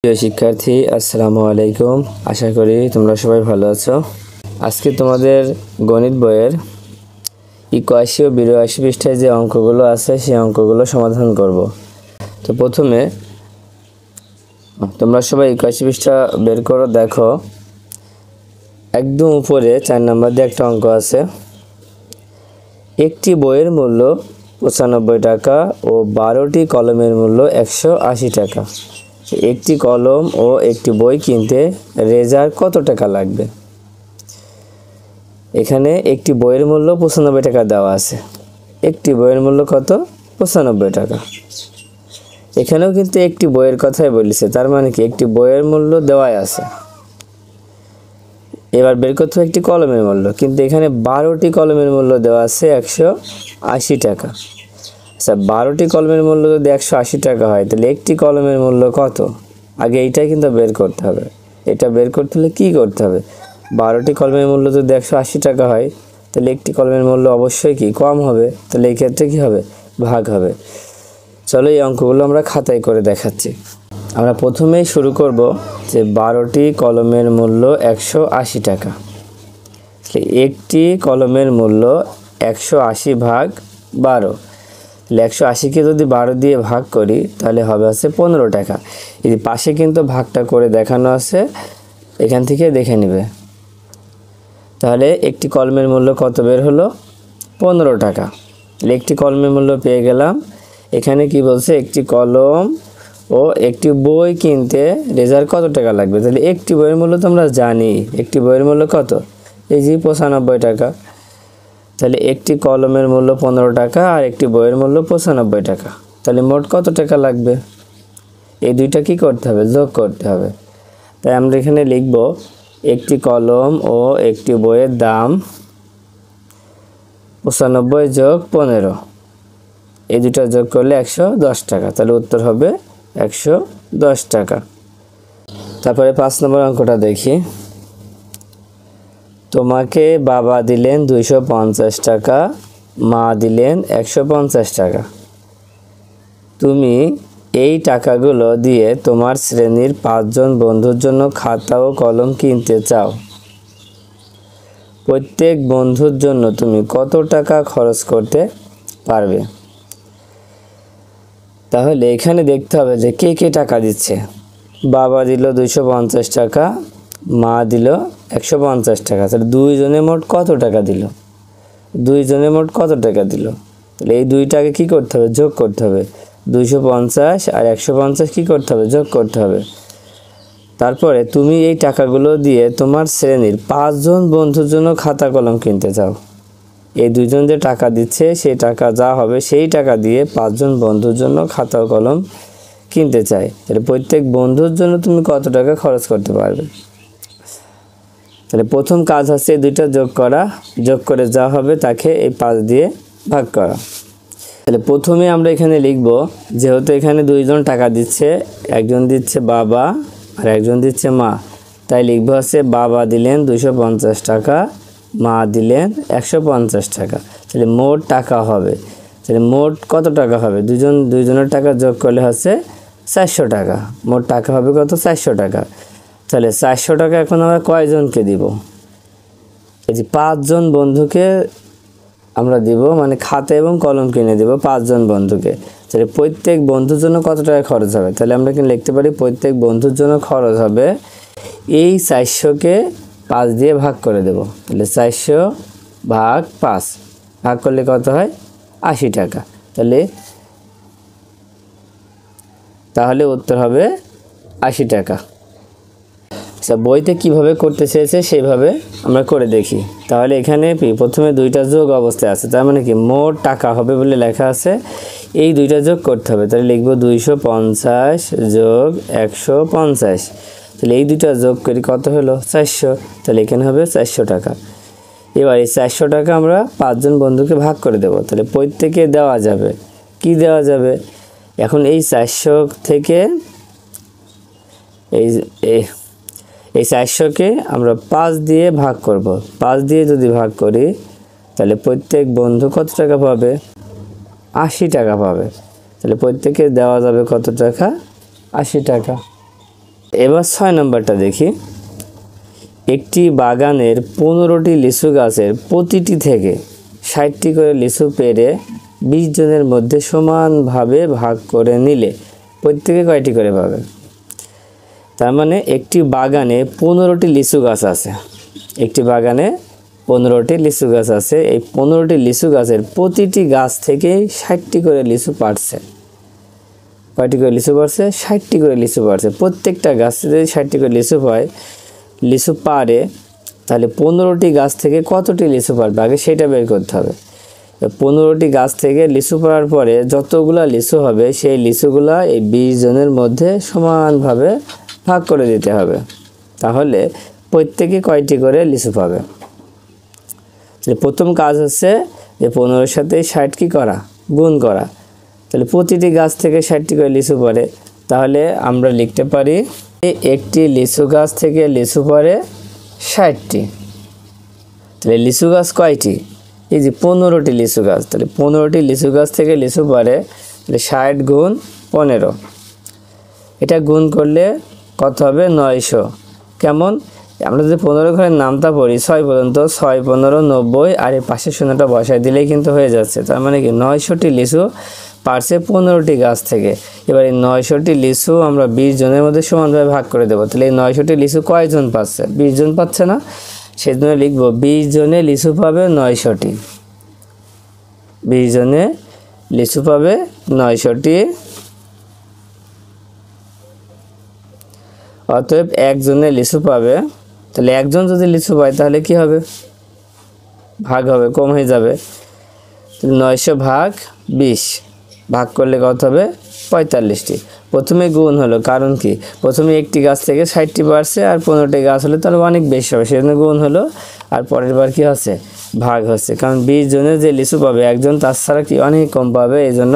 প্রিয় শিক্ষার্থী, আসসালামু আলাইকুম। আশা করি তোমরা সবাই ভালো আছো। আজকে তোমাদের গণিত বইয়ের 81 ও 82 পৃষ্ঠায় যে অঙ্কগুলো আছে সেই অঙ্কগুলো সমাধান করব। তো প্রথমে তোমরা সবাই 81 পৃষ্ঠা বের করো। দেখো একদম উপরে 4 নম্বর দিয়ে একটা অঙ্ক আছে। একটি বইয়ের মূল্য 95 টাকা ও 12টি কলমের মূল্য 180 টাকা। একটি কলম ও একটি বই কিনতে রেজার কত টাকা লাগবে? এখানে একটি বইয়ের মূল্য 95 টাকা দেওয়া আছে। একটি বইয়ের মূল্য কত? 95 টাকা। এখানেও কিন্তু একটি বইয়ের কথাই বলেছে, তার মানে কি একটি বইয়ের মূল্য দেওয়াই আছে। এবার বের করতে হবে একটি কলমের মূল্য, কিন্তু এখানে 12টি কলমের মূল্য দেওয়া আছে 180 টাকা। আচ্ছা, 12টি কলমের মূল্য যদি 180 টাকা হয়, তাহলে একটি কলমের মূল্য কত? আগে এইটাই কিন্তু বের করতে হবে। এটা বের করতে হলে কী করতে হবে? 12টি কলমের মূল্য যদি 180 টাকা হয়, তাহলে একটি কলমের মূল্য অবশ্যই কি কম হবে, তাহলে এই ক্ষেত্রে কী হবে? ভাগ হবে। চলো এই অঙ্কগুলো আমরা খাতায় করে দেখাচ্ছি। আমরা প্রথমেই শুরু করব যে 12টি কলমের মূল্য 180 টাকা। একটি কলমের মূল্য 180 ভাগ 12। 180কে যদি 12 দিয়ে ভাগ করি তাহলে হবে আছে 15 টাকা। এই পাশে কিন্তু ভাগটা করে দেখানো আছে, এখান থেকে দেখে নেবে। তাহলে একটি কলমের মূল্য কত বের হলো? 15 টাকা। একটি কলমের মূল্য পেয়ে গেলাম। এখানে কি বলছে? একটি কলম ও একটি বই কিনতে রেজার কত টাকা লাগবে? তাহলে একটি বইয়ের মূল্য তো আমরা জানি, একটি বইয়ের মূল্য কত? এই যে 95 টাকা। তাহলে একটি কলমের মূল্য 15 টাকা আর একটি বইয়ের মূল্য 95 টাকা। তাহলে মোট কত টাকা লাগবে? এই দুইটা কি করতে হবে? যোগ করতে হবে। তাই আমরা এখানে লিখব একটি কলম ও একটি বইয়ের দাম 95 যোগ 15। এই দুইটা যোগ করলে 110 টাকা। তাহলে উত্তর হবে 110 টাকা। তারপরে 5 নম্বর অঙ্কটা দেখি। তোমাকে বাবা দিলেন 250 টাকা, মা দিলেন 150 টাকা। তুমি এই টাকাগুলো দিয়ে তোমার শ্রেণীর 5 জন বন্ধুর জন্য খাতা ও কলম কিনতে চাও। প্রত্যেক বন্ধুর জন্য তুমি কত টাকা খরচ করতে পারবে? তাহলে এখানে দেখতে হবে যে কে কে টাকা দিচ্ছে। বাবা দিল 250 টাকা, মা দিল 150 টাকা। তাহলে দুইজনে মোট কত টাকা দিল? দুইজনে মোট কত টাকা দিল? তাহলে এই দুইটাকে কি করতে হবে? যোগ করতে হবে। 250 আর 150 কি করতে হবে? যোগ করতে হবে। তারপরে তুমি এই টাকাগুলো দিয়ে তোমার শ্রেণীর 5 জন বন্ধুর জন্য খাতা কলম কিনতে চাও। এই দুইজন যে টাকা দিচ্ছে সেই টাকা যা হবে সেই টাকা দিয়ে 5 জন বন্ধুর জন্য খাতা ও কলম কিনতে চাই। তাহলে প্রত্যেক বন্ধুর জন্য তুমি কত টাকা খরচ করতে পারবে? তাহলে প্রথম কাজ হচ্ছে এই দুইটা যোগ করা, যোগ করে যা হবে তাকে এই 5 দিয়ে ভাগ করা। তাহলে প্রথমে আমরা এখানে লিখব, যেহেতু এখানে দুইজন টাকা দিচ্ছে, একজন দিচ্ছে বাবা আর একজন দিচ্ছে মা, তাই লিখবো হচ্ছে বাবা দিলেন 250 টাকা, মা দিলেন 150 টাকা। তাহলে মোট টাকা হবে, তাহলে মোট কত টাকা হবে? দুইজনের টাকা যোগ করলে হচ্ছে 400 টাকা। মোট টাকা হবে কত? 400 টাকা। তাহলে 400 টাকা এখন আমরা কয়জনকে দিব? এই যে 5 জন বন্ধুকে আমরা দিব, মানে খাতা এবং কলম কিনে দেব 5 জন বন্ধুকে। তাহলে প্রত্যেক বন্ধুর জন্য কত টাকা খরচ হবে? তাহলে আমরা কিন্তু লিখতে পারি প্রত্যেক বন্ধুর জন্য খরচ হবে এই 400কে 5 দিয়ে ভাগ করে দেব। তাহলে 400 ভাগ 5 ভাগ করলে কত হয়? 80 টাকা। তাহলে উত্তর হবে 80 টাকা। আচ্ছা, বইতে কিভাবে করতে চেয়েছে সেইভাবে আমরা করে দেখি। তাহলে এখানে প্রথমে দুইটা যোগ অবস্থায় আছে, তার মানে কি মোট টাকা হবে বলে লেখা আছে, এই দুইটা যোগ করতে হবে। তাহলে লিখবো 250 যোগ 150। তাহলে এই দুইটা যোগ করি কত হলো? 400। তাহলে এখানে হবে 400 টাকা। এবার এই 400 টাকা আমরা 5 জন বন্ধুকে ভাগ করে দেব। তাহলে প্রত্যেকে দেওয়া যাবে, কি দেওয়া যাবে? এখন এই 400 থেকে এই 400কে আমরা 5 দিয়ে ভাগ করব। 5 দিয়ে যদি ভাগ করি তাহলে প্রত্যেক বন্ধু কত টাকা পাবে? 80 টাকা পাবে। তাহলে প্রত্যেকে দেওয়া যাবে কত টাকা? 80 টাকা। এবার 6 নম্বরটা দেখি। একটি বাগানের 15টি লিচু গাছের প্রতিটি থেকে 60টি করে লিচু পেড়ে 20 জনের মধ্যে সমানভাবে ভাগ করে নিলে প্রত্যেকে কয়টি করে পাবে? তার মানে একটি বাগানে 15টি লিচু গাছ আছে, একটি বাগানে 15টি লিচু গাছ আছে। এই 15টি লিচু গাছের প্রতিটি গাছ থেকে 60টি করে লিচু পাড়ছে। কয়টি করে লিচু পাড়ছে? 60টি করে লিচু পাড়ছে। প্রত্যেকটা গাছ যদি 60টি করে লিচু পায়, লিচু পাড়ে, তাহলে 15টি গাছ থেকে কতটি লিচু পাড়বে আগে সেটা বের করতে হবে। 15টি গাছ থেকে লিচু পাড়ার পরে যতগুলা লিচু হবে সেই লিচুগুলা এই 20 জনের মধ্যে সমানভাবে ভাগ করে দিতে হবে। তাহলে প্রত্যেকে কয়টি করে লিচু পাবে? প্রথম কাজ হচ্ছে যে 15-এর সাথে 60 কি করা? গুণ করা। তাহলে প্রতিটি গাছ থেকে 60টি করে লিচু পড়ে, তাহলে আমরা লিখতে পারি একটি লিচু গাছ থেকে লিচু পড়ে 60টি। তাহলে লিচু গাছ কয়টি? এই যে 15টি লিচু গাছ। তাহলে 15টি লিচু গাছ থেকে লিচু পড়ে, তাহলে 60 গুণ 15। এটা গুণ করলে কত হবে? 900। কেমন? আমরা যদি 15 ঘরের নামটা পড়ি 6 পর্যন্ত, 6 15 90, আর এই পাশের শূন্যটা বসায় দিলেই কিন্তু হয়ে যাচ্ছে। তার মানে কি 900টি লিচু পারছে 15টি গাছ থেকে। এবার এই 900টি লিচু আমরা 20 জনের মধ্যে সমানভাবে ভাগ করে দেবো। তাহলে এই 900টি লিচু কয়জন পাচ্ছে? 20 জন পাচ্ছে না? সেজন্য লিখবো 20 জনে লিচু পাবে 900টি। 20 জনে লিচু পাবে 900টি। অতএব একজনে লিচু পাবে। তাহলে একজন যদি লিচু পায় তাহলে কি হবে? ভাগ হবে, কম হয়ে যাবে। 900 ভাগ 20 ভাগ করলে কত হবে? 45টি। প্রথমে গুণ হলো, কারণ কি প্রথমে একটি গাছ থেকে 60টি পারছে, আর 15টি গাছ হলে তাহলে অনেক বেশি হবে, সেজন্য গুণ হলো। আর পরের বার কি হচ্ছে? ভাগ হচ্ছে, কারণ 20 জনের যে লিচু পাবে একজন তার ছাড়া কি অনেক কম পাবে, এই জন্য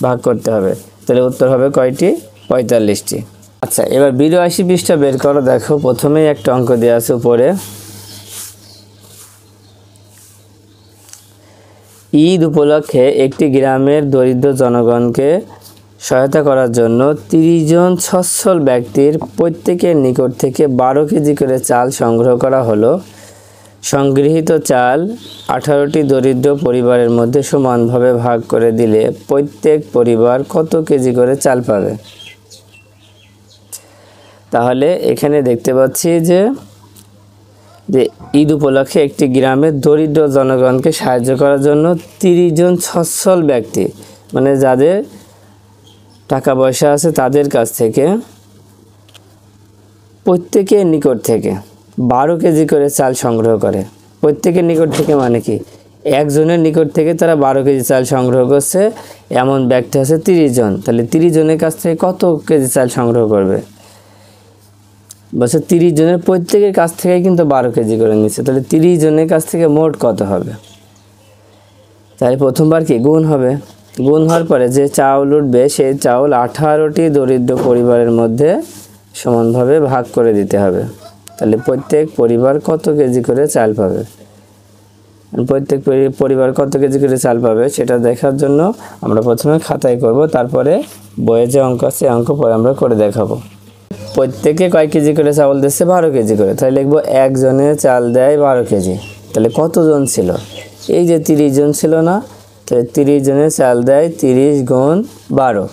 ভাগ করতে হবে। তাহলে উত্তর হবে কয়টি? 45টি। আচ্ছা, এবার 82 পৃষ্ঠা বের করো। দেখো প্রথমেই একটা অঙ্ক দেওয়া আছে উপরে। ঈদ উপলক্ষে একটি গ্রামের দরিদ্র জনগণকে সহায়তা করার জন্য 30 জন সচ্ছল ব্যক্তির প্রত্যেকের নিকট থেকে 12 কেজি করে চাল সংগ্রহ করা হলো। সংগৃহীত চাল 18টি দরিদ্র পরিবারের মধ্যে সমানভাবে ভাগ করে দিলে প্রত্যেক পরিবার কত কেজি করে চাল পাবে? তাহলে এখানে দেখতে পাচ্ছি যে ঈদ উপলক্ষে একটি গ্রামের দরিদ্র জনগণকে সাহায্য করার জন্য 30 জন সচ্ছল ব্যক্তি, মানে যাদের টাকা পয়সা আছে তাদের কাছ থেকে প্রত্যেকের নিকট থেকে 12 কেজি করে চাল সংগ্রহ করে। প্রত্যেকের নিকট থেকে মানে কি? একজনের নিকট থেকে তারা 12 কেজি চাল সংগ্রহ করছে, এমন ব্যক্তি আছে 30 জন। তাহলে 30 জনের কাছ থেকে কত কেজি চাল সংগ্রহ করবে? বলছে 30 জনের প্রত্যেকের কাছ থেকে কিন্তু 12 কেজি করে নিচ্ছে। তাহলে 30 জনের কাছ থেকে মোট কত হবে? তাহলে প্রথমবার কি গুণ হবে। গুণ হওয়ার পরে যে চাউল উঠবে সেই চাউল 18টি দরিদ্র পরিবারের মধ্যে সমানভাবে ভাগ করে দিতে হবে। তাহলে প্রত্যেক পরিবার কত কেজি করে চাল পাবে? প্রত্যেক পরিবার কত কেজি করে চাল পাবে সেটা দেখার জন্য আমরা প্রথমে খাতায় করব, তারপরে বইয়ে যে অঙ্ক আছে অঙ্ক পরে আমরা করে দেখাবো। প্রত্যেকে কয় কেজি করে চাউল দিচ্ছে? 12 কেজি করে। তাহলে লিখবো একজনে চাল দেয় 12 কেজি। তাহলে কতজন ছিল? এই যে 30 জন ছিল না? তাহলে 30 জনে চাল দেয় 30 গুণ 12।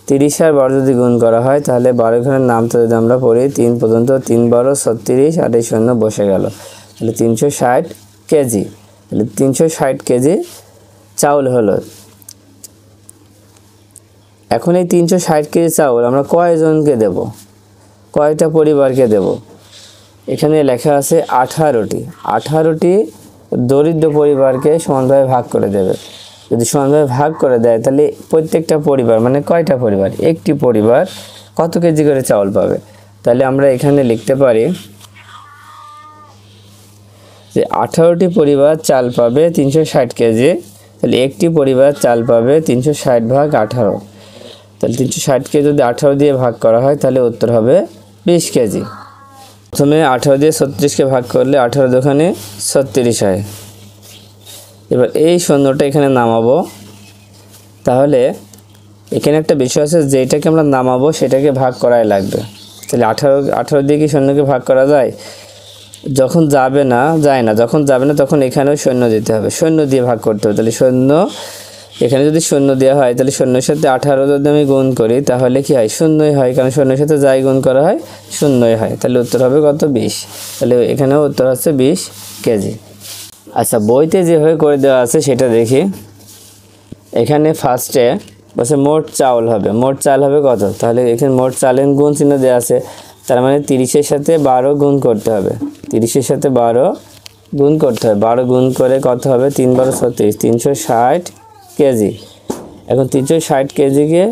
30 আর 12 যদি গুণ করা হয় তাহলে 12 ঘরের নামটা যদি আমরা পড়ি 3 পর্যন্ত, 3 12 36, আর এই শূন্য বসে গেল। তাহলে 360 কেজি। তাহলে 360 কেজি চাউল হলো। এখন এই 360 কেজি চাউল আমরা কয়জনকে দেব? কয়টা পরিবারকে দেব? এখানে লেখা আছে 18টি। 18টি দরিদ্র পরিবারকে সমানভাবে ভাগ করে দেবে। যদি সমানভাবে ভাগ করে দেয় তাহলে প্রত্যেকটা পরিবার মানে কয়টা পরিবার? একটি পরিবার কত কেজি করে চাউল পাবে? তাহলে আমরা এখানে লিখতে পারি যে 18টি পরিবার চাল পাবে 360 কেজি। তাহলে একটি পরিবার চাল পাবে 360 ভাগ 18। তাহলে 360কে যদি 18 দিয়ে ভাগ করা হয় তাহলে উত্তর হবে 20 কেজি। প্রথমে 18 দিয়ে 36কে ভাগ করলে 18 দোকানে 36 হয়। এবার এই শূন্যটা এখানে নামাবো। তাহলে এখানে একটা বিষয় আছে, যেটাকে আমরা নামাবো সেটাকে ভাগ করাই লাগবে। তাহলে 18 দিয়ে কি শূন্যকে ভাগ করা যায়? যখন যাবে না, যায় না, যখন যাবে না তখন এখানেও শূন্য দিতে হবে, শূন্য দিয়ে ভাগ করতে হবে। তাহলে শূন্য, এখানে যদি শূন্য দেওয়া হয় তাহলে শূন্যের সাথে 18 যদি আমি গুণ করি তাহলে কি হয়? শূন্যই হয়, কারণ শূন্যের সাথে যাই গুণ করা হয় শূন্যই হয়। তাহলে উত্তর হবে কত? 20। তাহলে এখানেও উত্তর হচ্ছে 20 কেজি। আচ্ছা, বইতে যেভাবে করে দেওয়া আছে সেটা দেখি। এখানে ফার্স্টে বলছে মোট চাউল হবে, মোট চাল হবে কত? তাহলে এখানে মোট চালের গুণ চিহ্ন দেওয়া আছে, তার মানে 30-এর সাথে 12 গুণ করতে হবে। 30-এর সাথে 12 গুণ করতে হবে। 12 গুণ করে কত হবে? 3 × 12 = 36, 360 কেজি। এখন 360 কেজিকে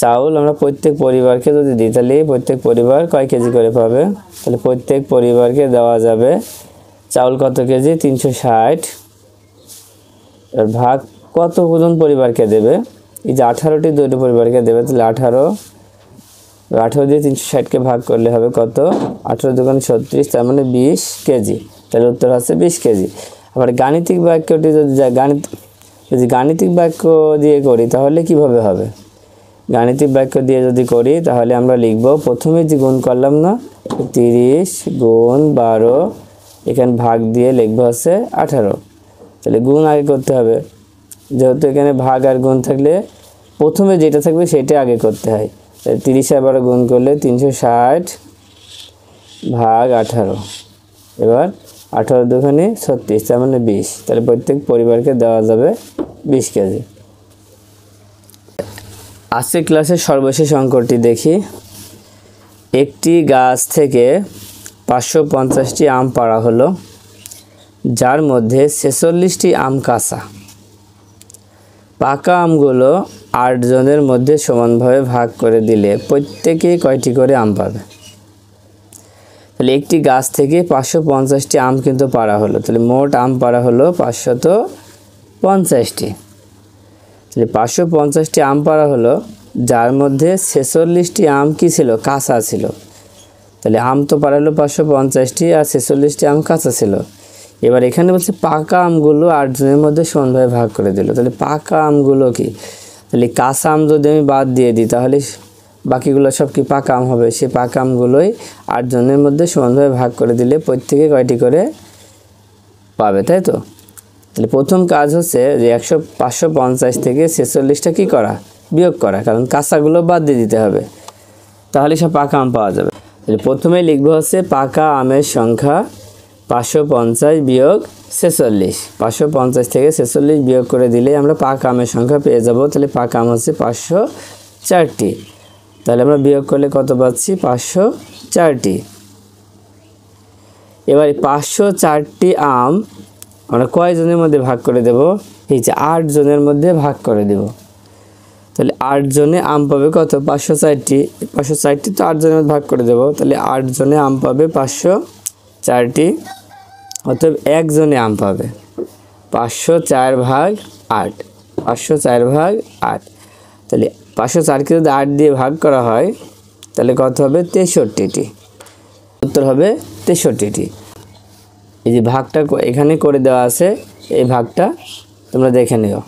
চাউল আমরা প্রত্যেক পরিবারকে যদি দিই তাহলে প্রত্যেক পরিবার কয় কেজি করে পাবে? তাহলে প্রত্যেক পরিবারকে দেওয়া যাবে চাউল কত কেজি? 360। এর ভাগ কত জন পরিবারকে দেবে? এই যে 18টি দুটো পরিবারকে দেবে, তাহলে 18 দিয়ে 360কে ভাগ করলে হবে কত? 18 × 2 = 36, তার মানে 20 কেজি। তাহলে উত্তর হচ্ছে 20 কেজি। আবার গাণিতিক বাক্যটি যদি গাণিতিক বাক্য দিয়ে করি তাহলে কিভাবে হবে? গাণিতিক বাক্য দিয়ে যদি করি তাহলে আমরা লিখব, প্রথমে যে গুণ করলাম না 30 × 12, এখানে ভাগ দিয়ে লিখবো হচ্ছে 18। তাহলে গুণ আগে করতে হবে, যেহেতু এখানে ভাগ আর গুণ থাকলে প্রথমে যেটা থাকবে সেটা আগে করতে হয়। 30 আর 12 গুণ করলে 360 ভাগ 18। এবার 18 × 2 = 36, তার মানে 20। তাহলে প্রত্যেক পরিবারকে দেওয়া যাবে 20 কেজি। আজকের ক্লাসের সর্বশেষ অঙ্কটি দেখি। একটি গাছ থেকে 550টি আম পাড়া হলো, যার মধ্যে 46টি আম কাঁচা। পাকা আমগুলো 8 জনের মধ্যে সমানভাবে ভাগ করে দিলে প্রত্যেকে কয়টি করে আম পাবে? তাহলে একটি গাছ থেকে 550টি আম কিন্তু পাড়া হলো, তাহলে মোট আম পাড়া হলো 550টি। তাহলে 550টি আম পাড়া হলো, যার মধ্যে 46টি আম কি ছিল? কাঁচা ছিল। তাহলে আম তো পাড়া হলো 550টি আর 46টি আম কাঁচা ছিল। এবার এখানে বলছে পাকা আমগুলো 8 জনের মধ্যে সমানভাবে ভাগ করে দিল। তাহলে পাকা আমগুলো কি? তাহলে কাঁচা আম যদি আমি বাদ দিয়ে দিই তাহলে বাকিগুলো সব কি পাকা আম হবে? সেই পাকা আমগুলোই 8 জনের মধ্যে সমানভাবে ভাগ করে দিলে প্রত্যেকে কয়টি করে পাবে, তাই তো? তাহলে প্রথম কাজ হচ্ছে যে 550 থেকে 46টা কী করা? বিয়োগ করা, কারণ কাঁচাগুলো বাদ দিয়ে দিতে হবে, তাহলে সব পাকা আম পাওয়া যাবে। তাহলে প্রথমে লিখবো হচ্ছে পাকা আমের সংখ্যা 550 বিয়োগ 46। 550 থেকে 46 বিয়োগ করে দিলে আমরা পাকা আমের সংখ্যা পেয়ে যাব। তাহলে পাকা আম হচ্ছে 504টি। তাহলে আমরা বিয়োগ করলে কত পাচ্ছি? 504টি। এবার 504টি আম আমরা কয়জনের মধ্যে ভাগ করে দেব? এই যে 8 জনের মধ্যে ভাগ করে দেব। তাহলে 8 জনে আম পাবে কত? 504টি। 504টি তো 8 জনের মধ্যে ভাগ করে দেব, তাহলে 8 জনে আম পাবে 504টি। অতএব 1 জনে আম পাবে 504 ভাগ 8। 504 ভাগ 8। তাহলে 504কে যদি 8 দিয়ে ভাগ করা হয় তাহলে কত হবে? 63টি। উত্তর হবে 63টি। এই যে ভাগটা এখানে করে দেওয়া আছে, এই ভাগটা তোমরা দেখে নিও।